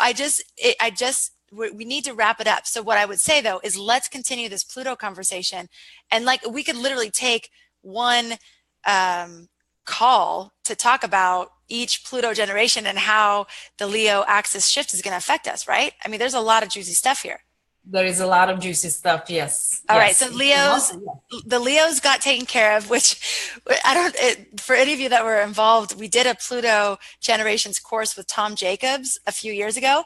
we need to wrap it up. So what I would say though is let's continue this Pluto conversation, and like we could literally take one call to talk about each Pluto generation and how the Leo axis shift is going to affect us, right? I mean, there's a lot of juicy stuff here. There is a lot of juicy stuff, yes. All right, so the Leos got taken care of, which for any of you that were involved, we did a Pluto generations course with Tom Jacobs a few years ago,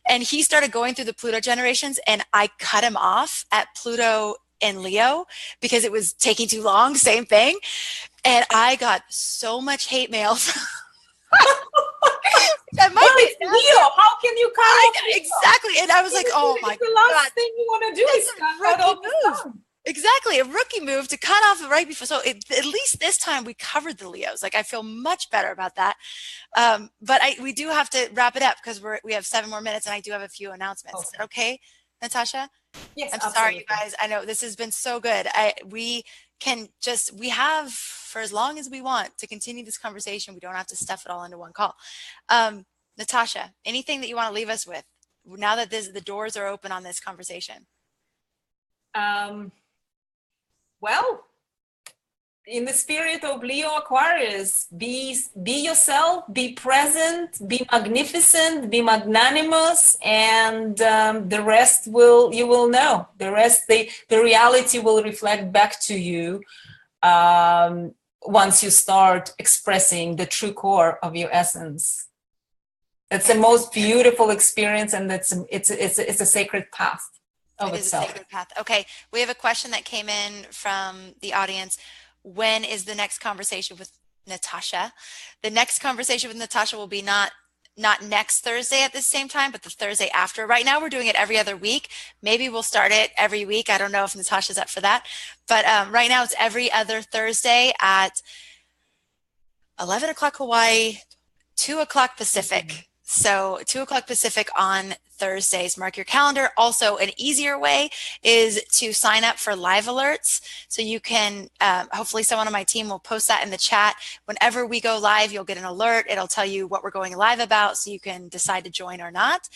and he started going through the Pluto generations, and I cut him off at Pluto and Leo because it was taking too long, same thing. And I got so much hate mail from that might be Leo. How can you cut off? Exactly. And I was like, oh my God. The last thing you want to do is cut off the move. Exactly. A rookie move to cut off right before. So at least this time we covered the Leos. Like, I feel much better about that. But we do have to wrap it up because we have 7 more minutes, and I do have a few announcements. Okay. Is that okay, Natasha? Yes. I'm sorry, you guys. I know this has been so good. We have for as long as we want to continue this conversation. We don't have to stuff it all into one call. Natasha, anything that you want to leave us with now that the doors are open on this conversation? Well, in the spirit of Leo-Aquarius, be yourself, be present, be magnificent, be magnanimous, and the rest you will know. The rest, the reality will reflect back to you once you start expressing the true core of your essence. It's the most beautiful experience, and it's a sacred path of itself. It is a sacred path. Okay, we have a question that came in from the audience. When is the next conversation with Natasha? The next conversation with Natasha will be not next Thursday at the same time, but the Thursday after. Right now we're doing it every other week. Maybe we'll start it every week. I don't know if Natasha's up for that. But right now it's every other Thursday at 11 o'clock Hawaii, 2 o'clock Pacific. So 2 o'clock Pacific on Thursdays. Mark your calendar. Also, an easier way is to sign up for live alerts. So you can, hopefully someone on my team will post that in the chat. Whenever we go live, you'll get an alert. It'll tell you what we're going live about, so you can decide to join or not.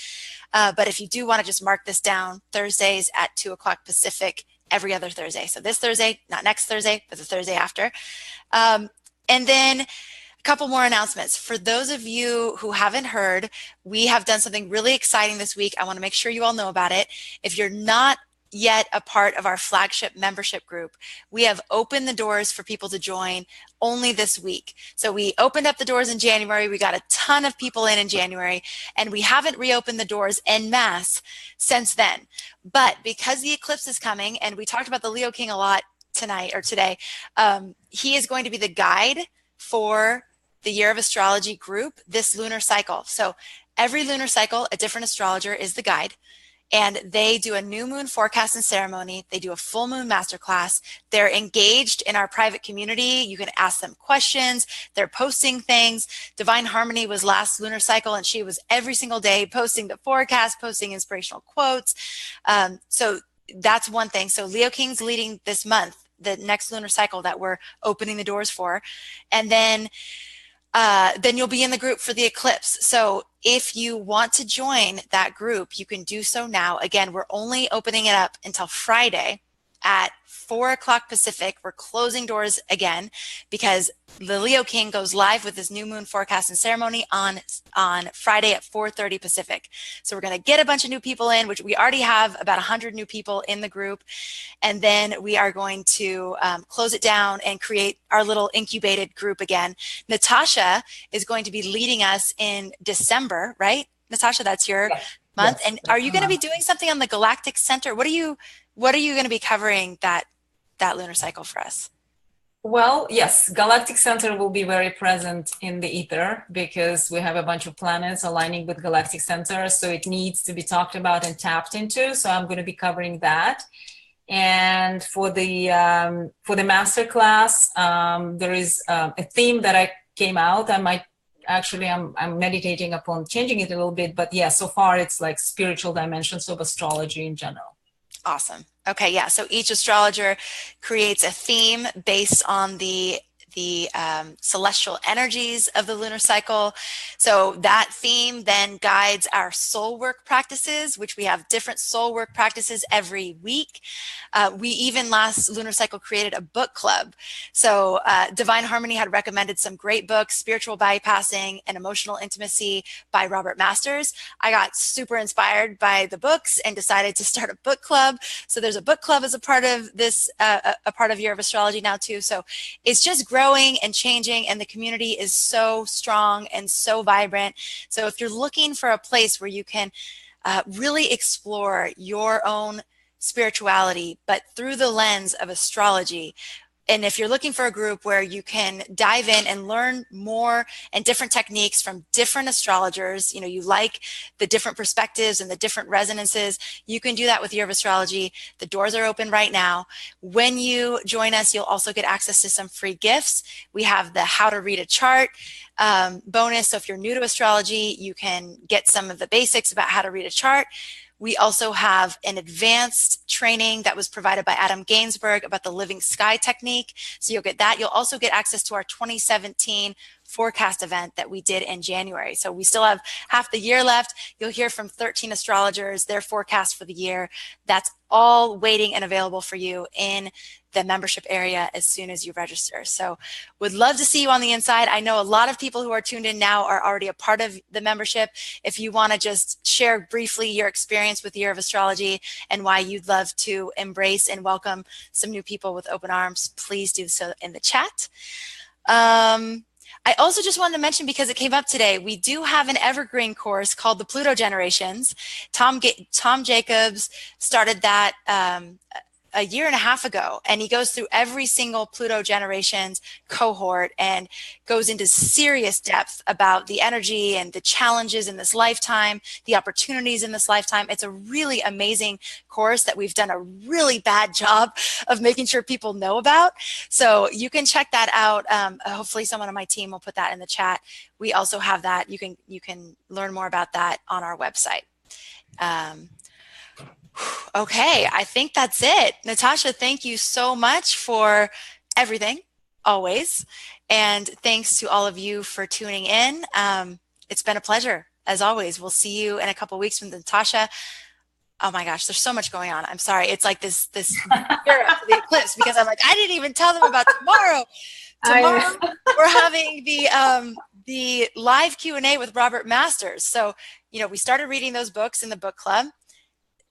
But if you do want to just mark this down, Thursdays at 2 o'clock Pacific, every other Thursday. So this Thursday, not next Thursday, but the Thursday after. And then couple more announcements. For those of you who haven't heard, we have done something really exciting this week. I want to make sure you all know about it. If you're not yet a part of our flagship membership group, we have opened the doors for people to join only this week. So we opened up the doors in January. We got a ton of people in January, and we haven't reopened the doors en masse since then. But because the eclipse is coming, and we talked about the Leo King a lot tonight or today, he is going to be the guide for the Year of Astrology group this lunar cycle. So every lunar cycle, a different astrologer is the guide. and they do a new moon forecast and ceremony. They do a full moon masterclass. They're engaged in our private community. You can ask them questions. They're posting things. Divine Harmony was last lunar cycle, and she was every single day posting the forecast, posting inspirational quotes. So that's one thing. So Leo King's leading this month, the next lunar cycle that we're opening the doors for. And then you'll be in the group for the eclipse. So if you want to join that group, you can do so now. Again, we're only opening it up until Friday at 4 o'clock Pacific. We're closing doors again because the Leo King goes live with his new moon forecast and ceremony on Friday at 4:30 Pacific. So we're going to get a bunch of new people in, which we already have about 100 new people in the group. And then we are going to close it down and create our little incubated group again. Natasha is going to be leading us in December, right? Natasha, that's your month. Yes, and are you going to be doing something on the Galactic Center? What are you going to be covering that lunar cycle for us? Well, yes, Galactic Center will be very present in the ether because we have a bunch of planets aligning with Galactic Center, so it needs to be talked about and tapped into. So I'm going to be covering that. And for the masterclass, there is a theme that I came out. I'm meditating upon changing it a little bit, but yeah, so far it's like spiritual dimensions of astrology in general. Awesome. Okay, yeah. So each astrologer creates a theme based on the celestial energies of the lunar cycle. So that theme then guides our soul work practices, which we have different soul work practices every week. We even last lunar cycle created a book club. So Divine Harmony had recommended some great books, Spiritual Bypassing and Emotional Intimacy by Robert Masters. I got super inspired by the books and decided to start a book club. So there's a book club as a part of this, a part of Year of Astrology now too. So it's just growing and changing, and the community is so strong and so vibrant. So if you're looking for a place where you can really explore your own spirituality, but through the lens of astrology, and if you're looking for a group where you can dive in and learn more and different techniques from different astrologers, you like the different perspectives and the different resonances, you can do that with Year of Astrology. The doors are open right now. When you join us, you'll also get access to some free gifts. We have the How to Read a Chart bonus. So if you're new to astrology, you can get some of the basics about how to read a chart. We also have an advanced training that was provided by Adam Gainsberg about the living sky technique. So you'll get that. You'll also get access to our 2017 forecast event that we did in January. So we still have half the year left. You'll hear from 13 astrologers, their forecast for the year. That's all waiting and available for you in the membership area as soon as you register. So would love to see you on the inside. I know a lot of people who are tuned in now are already a part of the membership. If you want to just share briefly your experience with Year of Astrology and why you'd love to embrace and welcome some new people with open arms, please do so in the chat. I also just wanted to mention, because it came up today, we do have an evergreen course called the Pluto Generations. Tom Jacobs started that a year and a half ago, and he goes through every single Pluto Generations cohort and goes into serious depth about the energy and the challenges in this lifetime, the opportunities in this lifetime. It's a really amazing course that we've done a really bad job of making sure people know about. So you can check that out. Hopefully someone on my team will put that in the chat. We also have that. You can learn more about that on our website. Okay, I think that's it. Natasha, thank you so much for everything, always. And thanks to all of you for tuning in. It's been a pleasure, as always. We'll see you in a couple of weeks with Natasha. Oh my gosh, there's so much going on. I'm sorry. It's like this year up to the eclipse, because I'm like, I didn't even tell them about tomorrow. Tomorrow we're having the live Q&A with Robert Masters. So, we started reading those books in the book club.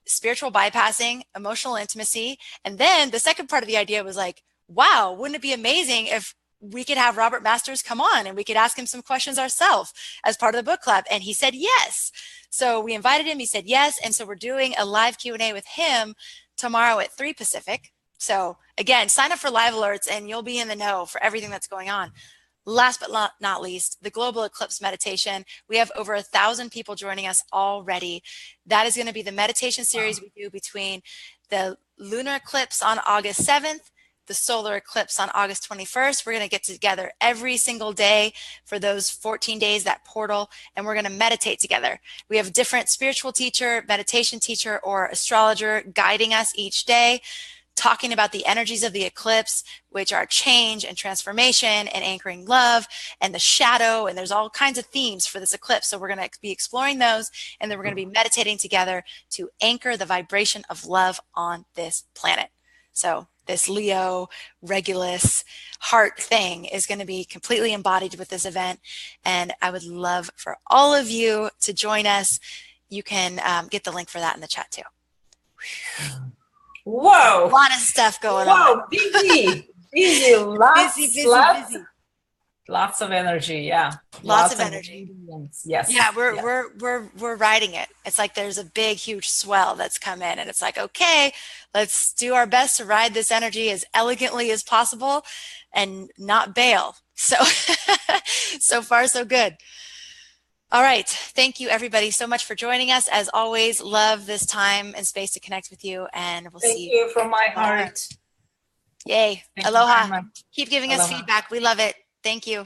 Spiritual Bypassing, Emotional Intimacy. And then the second part of the idea was like, wow, wouldn't it be amazing if we could have Robert Masters come on and we could ask him some questions ourselves as part of the book club? And he said yes. So we invited him, he said yes. And so we're doing a live Q&A with him tomorrow at 3 Pacific. So again, sign up for live alerts and you'll be in the know for everything that's going on. Last but not least, the global eclipse meditation. We have over 1,000 people joining us already. That is going to be the meditation series we do between the lunar eclipse on August 7th, the solar eclipse on August 21st. We're going to get together every single day for those 14 days, that portal, and we're going to meditate together. We have a different spiritual teacher, meditation teacher, or astrologer guiding us each day, talking about the energies of the eclipse, which are change and transformation and anchoring love and the shadow. And there's all kinds of themes for this eclipse. So we're going to be exploring those, and then we're going to be meditating together to anchor the vibration of love on this planet. So this Leo, Regulus, heart thing is going to be completely embodied with this event. And I would love for all of you to join us. You can get the link for that in the chat too. Whoa! A lot of stuff going on. Busy, lots of energy. Yeah, lots of energy. Yes. Yeah, we're riding it. It's like there's a big, huge swell that's come in, and it's like, okay, let's do our best to ride this energy as elegantly as possible, and not bail. So, so far, so good. All right. Thank you, everybody, so much for joining us. As always, love this time and space to connect with you, and we'll see you. Thank you from my heart. Yay. Thank Aloha. Keep giving us feedback. We love it. Thank you.